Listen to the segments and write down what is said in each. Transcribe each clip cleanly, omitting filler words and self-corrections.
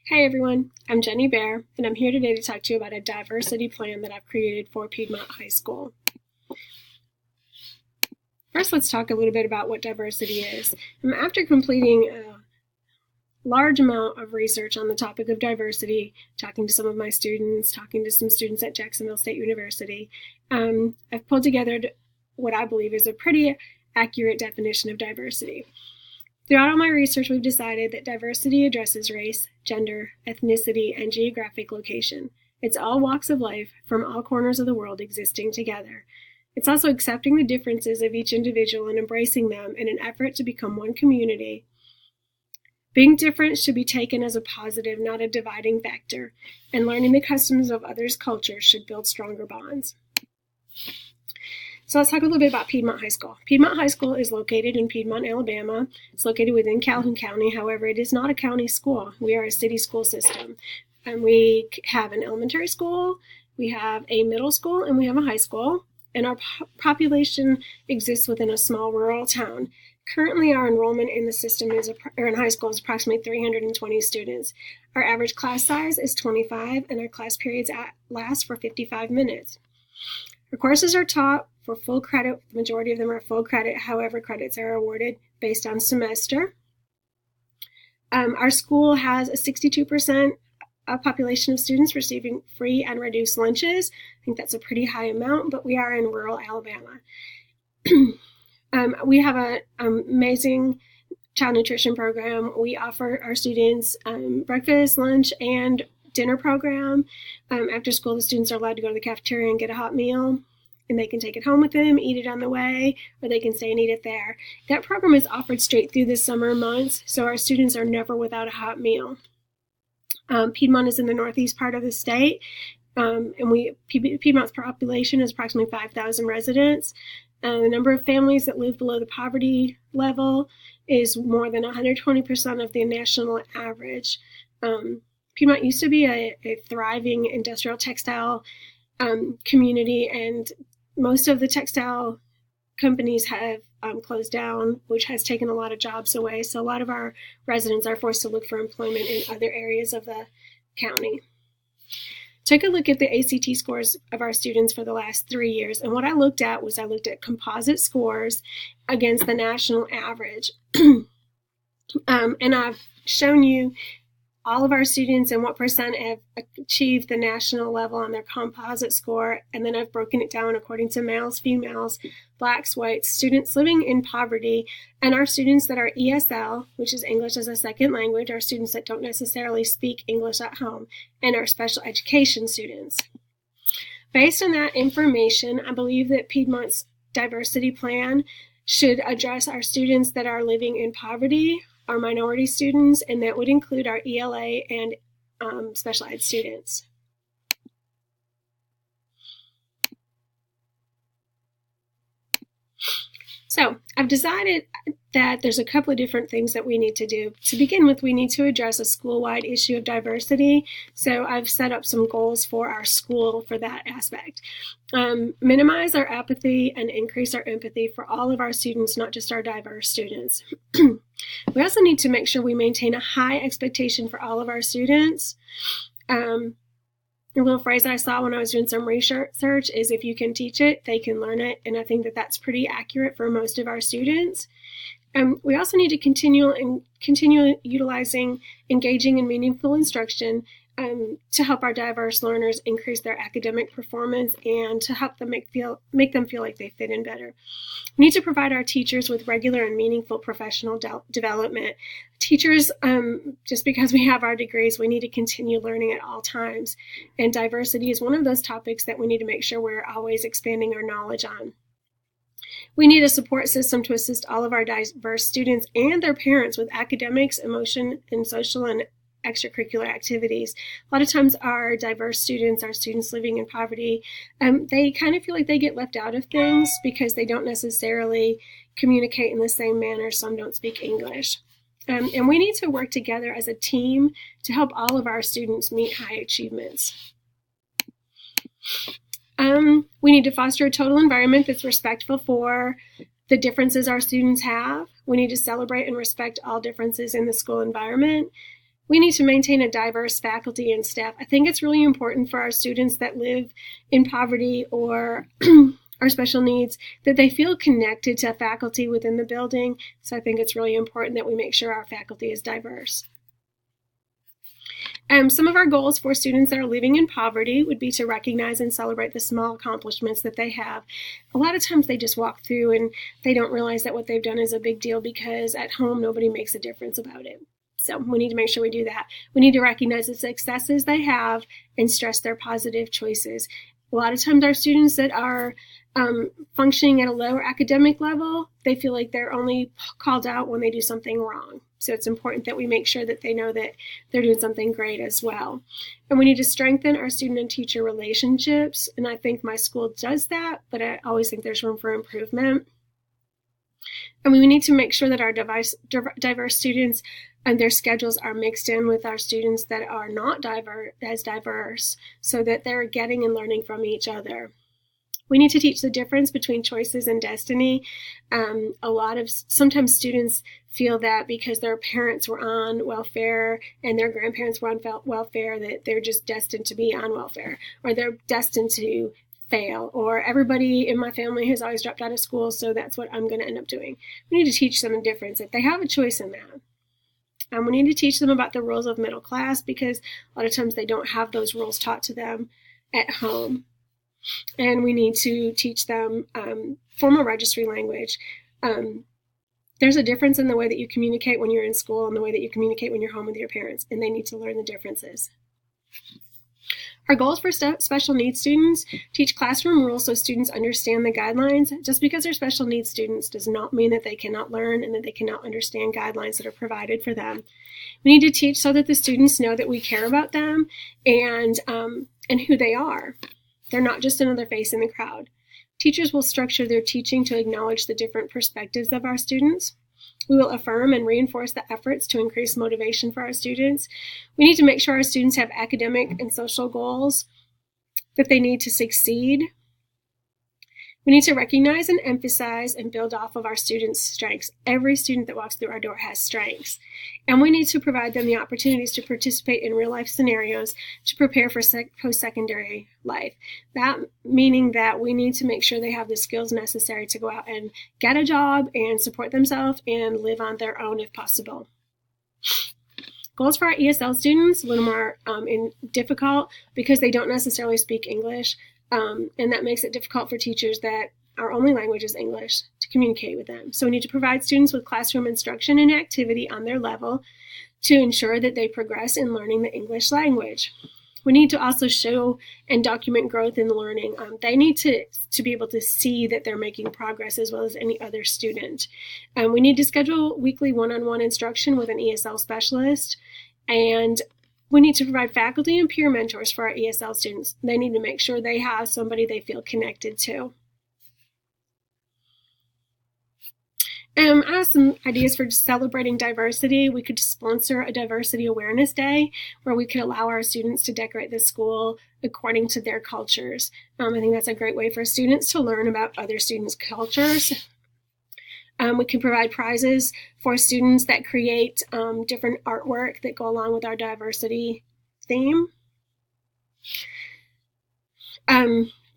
Hey everyone, I'm Jenny Baer, and I'm here today to talk to you about a diversity plan that I've created for Piedmont High School. First, let's talk a little bit about what diversity is. After completing a large amount of research on the topic of diversity, talking to some of my students, talking to some students at Jacksonville State University, I've pulled together what I believe is a pretty accurate definition of diversity. Throughout all my research, we've decided that diversity addresses race, gender, ethnicity, and geographic location. It's all walks of life from all corners of the world existing together. It's also accepting the differences of each individual and embracing them in an effort to become one community. Being different should be taken as a positive, not a dividing factor, and learning the customs of others' cultures should build stronger bonds. So let's talk a little bit about Piedmont High School. Piedmont High School is located in Piedmont, Alabama. It's located within Calhoun County. However, it is not a county school. We are a city school system. And we have an elementary school, we have a middle school, and we have a high school. And our population exists within a small rural town. Currently, our enrollment in the system in high school is approximately 320 students. Our average class size is 25, and our class periods last for 55 minutes. Our courses are taught for full credit. The majority of them are full credit. However, credits are awarded based on semester. Our school has a 62% population of students receiving free and reduced lunches. I think that's a pretty high amount, but we are in rural Alabama. We have an amazing child nutrition program. We offer our students breakfast, lunch, and dinner program. After school, the students are allowed to go to the cafeteria and get a hot meal, and they can take it home with them, eat it on the way, or they can stay and eat it there. That program is offered straight through the summer months, so our students are never without a hot meal. Piedmont is in the northeast part of the state, and Piedmont's population is approximately 5,000 residents. The number of families that live below the poverty level is more than 120% of the national average. Piedmont used to be a thriving industrial textile community, and most of the textile companies have closed down, which has taken a lot of jobs away. So a lot of our residents are forced to look for employment in other areas of the county. Take a look at the ACT scores of our students for the last 3 years. And what I looked at composite scores against the national average. And I've shown you all of our students and what percent have achieved the national level on their composite score. And then I've broken it down according to males, females, blacks, whites, students living in poverty, and our students that are ESL, which is English as a second language, our students that don't necessarily speak English at home, and our special education students. Based on that information, I believe that Piedmont's diversity plan should address our students that are living in poverty, our minority students, and that would include our ELA and special ed students. So I've decided that there's a couple of different things that we need to do. To begin with, we need to address a school-wide issue of diversity. So I've set up some goals for our school for that aspect. Minimize our apathy and increase our empathy for all of our students, not just our diverse students. We also need to make sure we maintain a high expectation for all of our students. A little phrase I saw when I was doing some research is, if you can teach it, they can learn it. And I think that that's pretty accurate for most of our students. We also need to continue utilizing engaging and meaningful instruction to help our diverse learners increase their academic performance and to help them make them feel like they fit in better. We need to provide our teachers with regular and meaningful professional development. Teachers, just because we have our degrees, we need to continue learning at all times. And diversity is one of those topics that we need to make sure we're always expanding our knowledge on. We need a support system to assist all of our diverse students and their parents with academics, emotion, and social and extracurricular activities. A lot of times our diverse students, our students living in poverty, they kind of feel like they get left out of things because they don't necessarily communicate in the same manner. Some don't speak English. And we need to work together as a team to help all of our students meet high achievements. We need to foster a total environment that's respectful for the differences our students have. We need to celebrate and respect all differences in the school environment. We need to maintain a diverse faculty and staff. I think it's really important for our students that live in poverty or our special needs that they feel connected to faculty within the building. So I think it's really important that we make sure our faculty is diverse. Some of our goals for students that are living in poverty would be to recognize and celebrate the small accomplishments that they have. A lot of times they just walk through and they don't realize that what they've done is a big deal because at home nobody makes a difference about it. So we need to make sure we do that. We need to recognize the successes they have and stress their positive choices. A lot of times our students that are functioning at a lower academic level, they feel like they're only called out when they do something wrong. So it's important that we make sure that they know that they're doing something great as well. And we need to strengthen our student and teacher relationships. And I think my school does that, but I always think there's room for improvement. And we need to make sure that our diverse students and their schedules are mixed in with our students that are not as diverse so that they're getting and learning from each other. We need to teach the difference between choices and destiny. Sometimes students feel that because their parents were on welfare and their grandparents were on welfare that they're just destined to be on welfare, or they're destined to fail, or everybody in my family has always dropped out of school, so that's what I'm going to end up doing. We need to teach them the difference, that they have a choice in that. We need to teach them about the rules of middle class because a lot of times they don't have those rules taught to them at home. And we need to teach them formal registry language. There's a difference in the way that you communicate when you're in school and the way that you communicate when you're home with your parents, and they need to learn the differences. Our goals for special needs students: teach classroom rules so students understand the guidelines. Just because they're special needs students does not mean that they cannot learn and that they cannot understand guidelines that are provided for them. We need to teach so that the students know that we care about them and who they are. They're not just another face in the crowd. Teachers will structure their teaching to acknowledge the different perspectives of our students. We will affirm and reinforce the efforts to increase motivation for our students. We need to make sure our students have academic and social goals that they need to succeed. We need to recognize and emphasize and build off of our students' strengths. Every student that walks through our door has strengths. And we need to provide them the opportunities to participate in real-life scenarios to prepare for post-secondary life. That meaning that we need to make sure they have the skills necessary to go out and get a job and support themselves and live on their own if possible. Goals for our ESL students, a little more difficult because they don't necessarily speak English. And that makes it difficult for teachers that our only language is English to communicate with them. So we need to provide students with classroom instruction and activity on their level to ensure that they progress in learning the English language. We need to also show and document growth in learning. They need to be able to see that they're making progress as well as any other student. We need to schedule weekly one-on-one instruction with an ESL specialist, and we need to provide faculty and peer mentors for our ESL students. They need to make sure they have somebody they feel connected to. I have some ideas for celebrating diversity. We could sponsor a diversity awareness day where we could allow our students to decorate the school according to their cultures. I think that's a great way for students to learn about other students' cultures. We can provide prizes for students that create different artwork that go along with our diversity theme.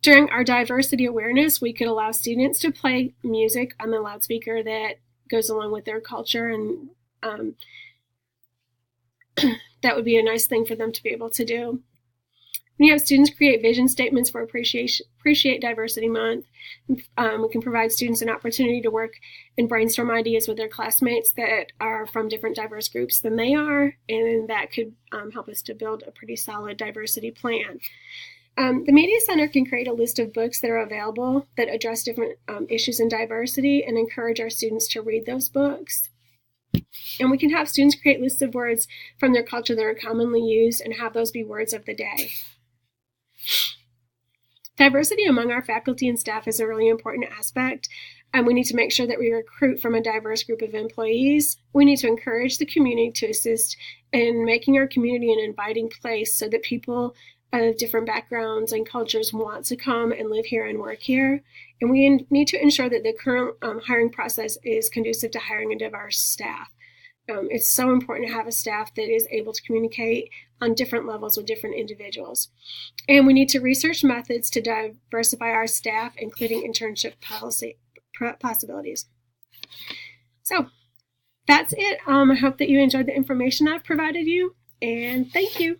During our diversity awareness, we could allow students to play music on the loudspeaker that goes along with their culture, and that would be a nice thing for them to be able to do. We have students create vision statements for Appreciate Diversity Month. We can provide students an opportunity to work and brainstorm ideas with their classmates that are from different diverse groups than they are, and that could help us to build a pretty solid diversity plan. The Media Center can create a list of books that are available that address different issues in diversity and encourage our students to read those books. And we can have students create lists of words from their culture that are commonly used and have those be words of the day. Diversity among our faculty and staff is a really important aspect, and we need to make sure that we recruit from a diverse group of employees. We need to encourage the community to assist in making our community an inviting place so that people of different backgrounds and cultures want to come and live here and work here. And we need to ensure that the current hiring process is conducive to hiring a diverse staff. It's so important to have a staff that is able to communicate on different levels with different individuals. And we need to research methods to diversify our staff, including internship policy possibilities. So that's it. I hope that you enjoyed the information I've provided you, and thank you.